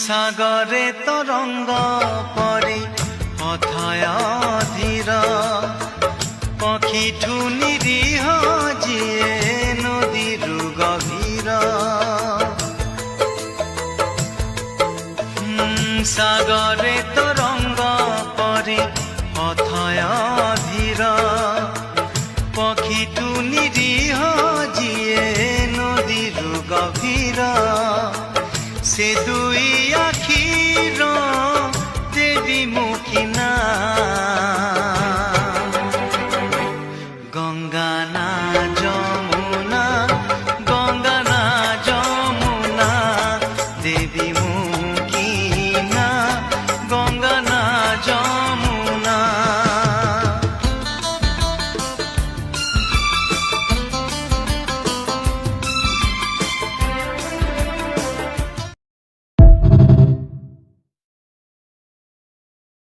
সাগরে তরঙ্গ পরে অথয় ধীর পক্ষীঠু নিরীহ যিয়ে নদীর গভীর সাগরে তরঙ্গ পরে অথয় ধীর পক্ষীঠু নিরীহ যিয়ে নদীর গভীর সে দুই আখির দেবী মুখী না গঙ্গা না যমুনা গঙ্গা না যমুনা দেবী